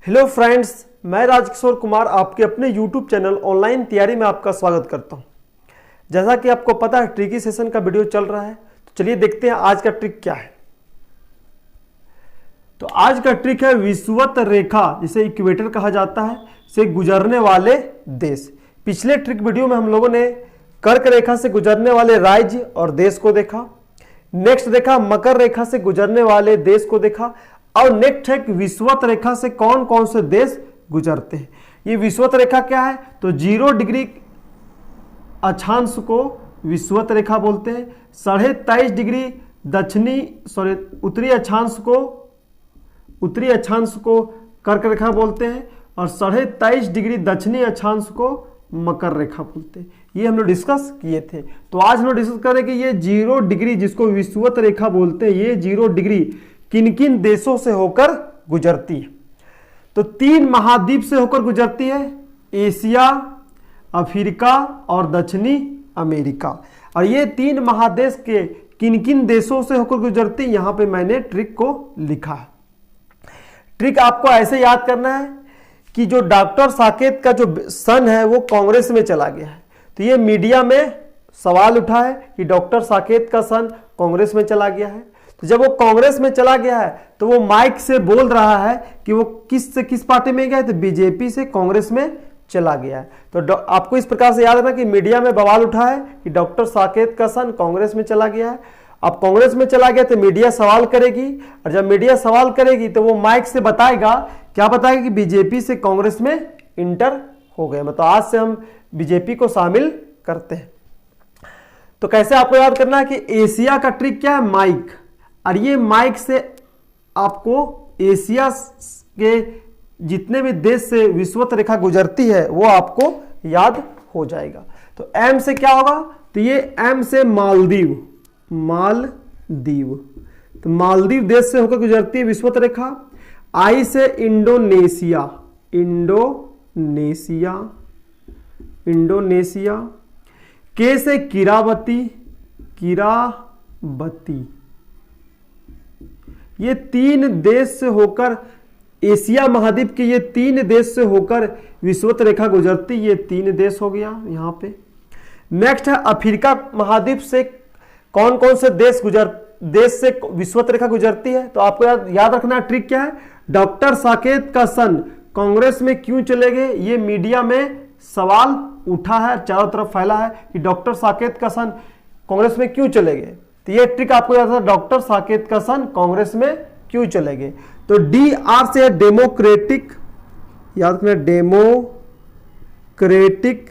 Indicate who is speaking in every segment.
Speaker 1: Hello friends, मैं राजकिशोर कुमार आपके अपने यूट्यूब चैनल ऑनलाइन तैयारी में आपका स्वागत करता हूं। जैसा कि आपको पता है ट्रिकी सेशन का वीडियो चल रहा है, तो चलिए देखते हैं आज का ट्रिक क्या है। तो आज का ट्रिक है विषुवत रेखा, जिसे इक्वेटर कहा जाता है, से गुजरने वाले देश। पिछले ट्रिक वीडियो में हम लोगों ने कर्क रेखा से गुजरने वाले राज्य और देश को देखा। नेक्स्ट देखा मकर रेखा से गुजरने वाले देश को देखा। और नेक्स्ट है विषुवत रेखा से कौन कौन से देश गुजरते हैं। ये विषुवत रेखा क्या है? तो 0 डिग्री अक्षांश को विषुवत रेखा बोलते हैं। 23.5 डिग्री उत्तरी अक्षांश को कर्क रेखा बोलते हैं और 23.5 डिग्री दक्षिणी अक्षांश को मकर रेखा बोलते हैं। ये हम लोग डिस्कस किए थे। तो आज हम लोग डिस्कस करें कि ये 0 डिग्री जिसको विषुवत रेखा बोलते हैं, ये 0 डिग्री किन किन देशों से होकर गुजरती है। तो 3 महाद्वीप से होकर गुजरती है, एशिया, अफ्रीका और दक्षिणी अमेरिका। और ये 3 महादेश के किन किन देशों से होकर गुजरती है, यहां पे मैंने ट्रिक को लिखा है। ट्रिक आपको ऐसे याद करना है कि जो डॉक्टर साकेत का जो सन है वो कांग्रेस में चला गया है। तो ये मीडिया में सवाल उठा है कि डॉक्टर साकेत का सन कांग्रेस में चला गया है। तो जब वो कांग्रेस में चला गया है तो वो माइक से बोल रहा है कि वो किस पार्टी में गया है, तो बीजेपी से कांग्रेस में चला गया है। तो आपको इस प्रकार से याद रखना कि मीडिया में बवाल उठा है कि डॉक्टर साकेत का सन कांग्रेस में चला गया है। अब कांग्रेस में चला गया तो मीडिया सवाल करेगी, और जब मीडिया सवाल करेगी तो वो माइक से बताएगा, क्या बताएगा कि बीजेपी से कांग्रेस में इंटर हो गए, मतलब आज से हम बीजेपी को शामिल करते हैं। तो कैसे आपको याद करना है कि एशिया का ट्रिक क्या है? माइक। और ये माइक से आपको एशिया के जितने भी देश से विषुवत रेखा गुजरती है वो आपको याद हो जाएगा। तो एम से क्या होगा? तो ये एम से मालदीव, तो मालदीव देश से होकर गुजरती है विषुवत रेखा। आई से इंडोनेशिया, के से किरावती, ये 3 देश से होकर एशिया महाद्वीप के ये 3 देश से होकर विषुवत रेखा गुजरती, ये 3 देश हो गया यहां पे। नेक्स्ट है अफ्रीका महाद्वीप से कौन कौन से देश से विषुवत रेखा गुजरती है। तो आपको याद रखना ट्रिक क्या है? डॉक्टर साकेत का सन कांग्रेस में क्यों चले गए, ये मीडिया में सवाल उठा है, चारों तरफ फैला है कि डॉक्टर साकेत का सन कांग्रेस में क्यों चले गए। तो ये ट्रिक आपको याद रखना, डॉक्टर साकेत का सन कांग्रेस में क्यों चले गए। तो डी आर से है डेमोक्रेटिक, याद रखना डेमोक्रेटिक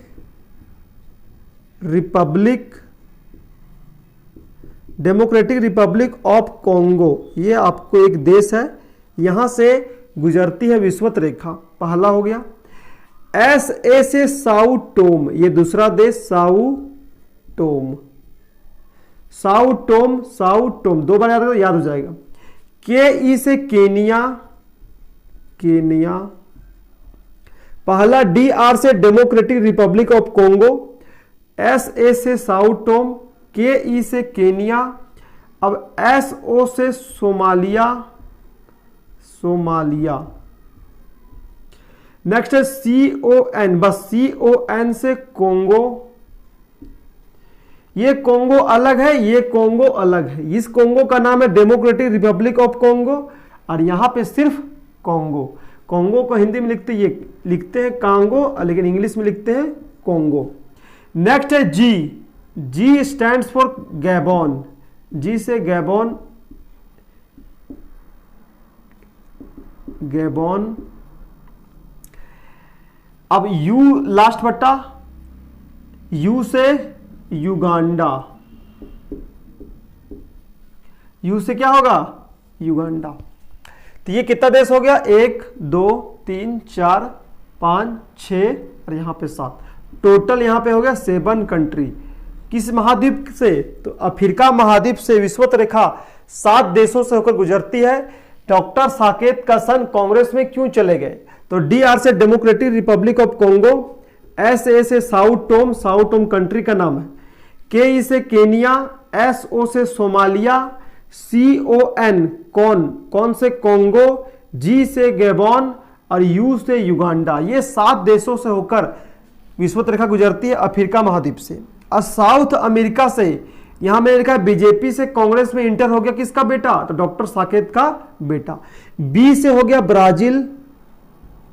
Speaker 1: रिपब्लिक ऑफ कॉन्गो, ये आपको एक देश है, यहां से गुजरती है विषुवत रेखा, पहला हो गया। एस ए से साउ टोम, ये दूसरा देश, साउ टोम, 2 बार याद हो जाएगा। के ई से केनिया, पहला। डी आर से democratic Republic of Congo, S A से साउ टोम, के ई से केनिया। अब एस ओ से सोमालिया। नेक्स्ट है सी ओ एन, बस CON से कोंगो। ये कोंगो अलग है, ये कोंगो अलग है। इस कोंगो का नाम है डेमोक्रेटिक रिपब्लिक ऑफ कोंगो, और यहां पे सिर्फ कोंगो को हिंदी में लिखते हैं कांगो, लेकिन इंग्लिश में लिखते हैं कोंगो। नेक्स्ट है जी स्टैंड्स फॉर गैबोन, जी से गैबोन। अब यू लास्ट बट्टा, यू से युगांडा, यू से क्या होगा? युगांडा। तो ये कितना देश हो गया? 1 2 3 4 5 6 और यहां पे 7, टोटल यहां पे हो गया 7 कंट्री। किस महाद्वीप से? तो अफ्रीका महाद्वीप से विषुवत रेखा 7 देशों से होकर गुजरती है। डॉक्टर साकेत का सन कांग्रेस में क्यों चले गए? तो डी आर से democratic Republic of Congo, S A से साउ टोम कंट्री का नाम है, के ई से केनिया, एस ओ से सोमालिया, CON कौन से कोंगो, जी से गैबोन और यू से युगांडा। ये 7 देशों से होकर विषुवत रेखा गुजरती है अफ्रीका महाद्वीप से। और साउथ अमेरिका से, यहां मैंने लिखा है बीजेपी से कांग्रेस में इंटर हो गया किसका बेटा, तो डॉक्टर साकेत का बेटा। बी से हो गया ब्राजील,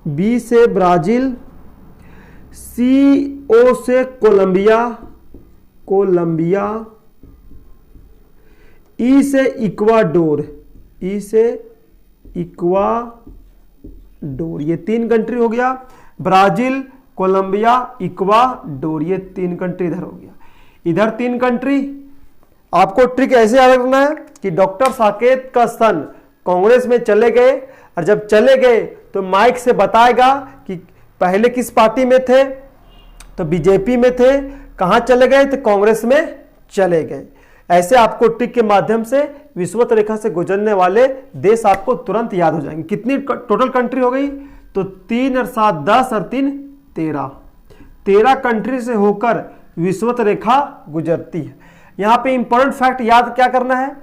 Speaker 1: बी से ब्राजील। सी ओ से कोलंबिया, कोलंबिया। ई से इक्वाडोर, ई से इक्वाडोर। ये 3 कंट्री हो गया, ब्राजील, कोलंबिया, इक्वाडोर। ये 3 कंट्री इधर हो गया। इधर 3 कंट्री। आपको ट्रिक ऐसे याद रखना है कि डॉक्टर साकेत का सन कांग्रेस में चले गए, और जब चले गए तो माइक से बताएगा कि पहले किस पार्टी में थे, तो बीजेपी में थे। कहां चले गए, तो कांग्रेस में चले गए। ऐसे आपको ट्रिक के माध्यम से विषुवत रेखा से गुजरने वाले देश आपको तुरंत याद हो जाएंगे। कितनी टोटल कंट्री हो गई, तो 3 और 7 10 और 3 13 कंट्री से होकर विषुवत रेखा गुजरती है। यहां पे इंपॉर्टेंट फैक्ट याद क्या करना है,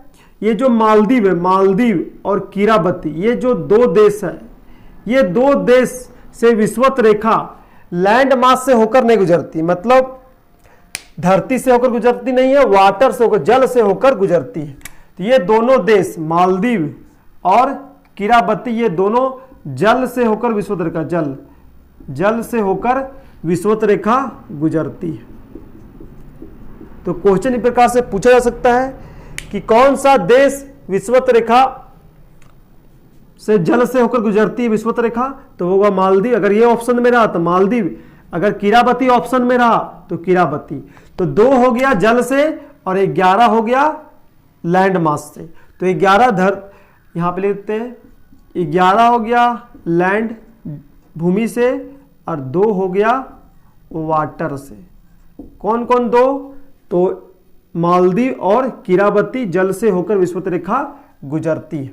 Speaker 1: ये जो मालदीव है, मालदीव और किराबती, ये जो 2 देश है, ये 2 देश से विषुवत रेखा लैंड मास से होकर नहीं गुजरती, मतलब धरती से होकर गुजरती नहीं है, वाटर से होकर, जल से होकर गुजरती है। तो ये दोनों देश मालदीव और किराबती, ये दोनों जल से होकर विषुवत रेखा, जल से होकर विषुवत रेखा गुजरती है। तो क्वेश्चन इस प्रकार से पूछा जा सकता है कि कौन सा देश विषुवत रेखा से जल से होकर गुजरती है विषुवत रेखा, तो होगा मालदीव। अगर ये ऑप्शन में रहा तो मालदीव, अगर किराबती ऑप्शन में रहा तो किराबती। तो 2 हो गया जल से और 11 हो गया लैंड मास से। तो 11 यहां पे लिखते हैं, 11 हो गया लैंड भूमि से और 2 हो गया वाटर से। कौन कौन 2, तो मालदीव और किराबती जल से होकर विषुवत रेखा गुजरती है।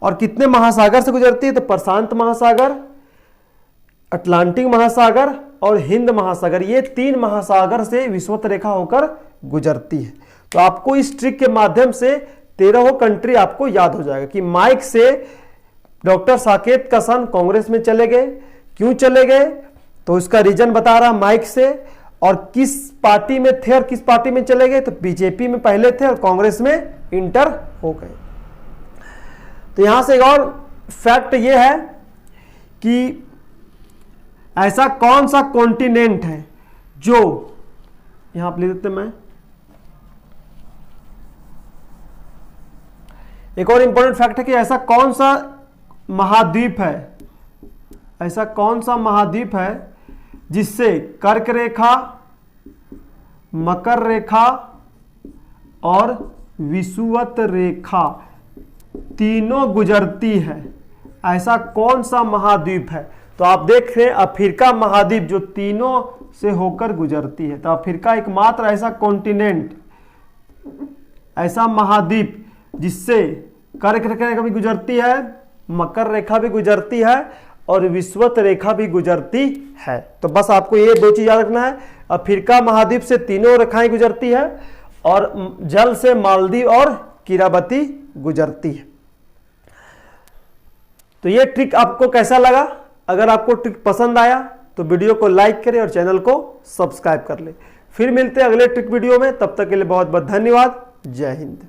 Speaker 1: और कितने महासागर से गुजरती है, तो प्रशांत महासागर, अटलांटिक महासागर और हिंद महासागर, ये 3 महासागर से विषुवत रेखा होकर गुजरती है। तो आपको इस ट्रिक के माध्यम से 13 कंट्री आपको याद हो जाएगा कि माइक से डॉक्टर साकेत का सन कांग्रेस में चले गए। क्यों चले गए, तो इसका रीजन बता रहा माइक से, और किस पार्टी में थे और किस पार्टी में चले गए, तो बीजेपी में पहले थे और कांग्रेस में इंटर हो गए। तो यहां से एक और फैक्ट यह है कि ऐसा कौन सा कॉन्टिनेंट है जो, यहां आप लिख देते मैं, एक और इंपॉर्टेंट फैक्ट है कि ऐसा कौन सा महाद्वीप है, ऐसा कौन सा महाद्वीप है जिससे कर्क रेखा, मकर रेखा और विषुवत रेखा तीनों गुजरती है। ऐसा कौन सा महाद्वीप है, तो आप देख रहे हैं अफ्रीका महाद्वीप जो तीनों से होकर गुजरती है। तो अफ्रीका एकमात्र ऐसा कॉन्टिनेंट, ऐसा महाद्वीप जिससे कर्क रेखा भी गुजरती है, मकर रेखा भी गुजरती है और विषुवत रेखा भी गुजरती है। तो बस आपको ये 2 चीज याद रखना है, अफ्रीका महाद्वीप से तीनों रेखाएं गुजरती है और जल से मालदीव और किराबती गुजरती है। तो ये ट्रिक आपको कैसा लगा, अगर आपको ट्रिक पसंद आया तो वीडियो को लाइक करें और चैनल को सब्सक्राइब कर लें। फिर मिलते हैं अगले ट्रिक वीडियो में, तब तक के लिए बहुत बहुत धन्यवाद। जय हिंद।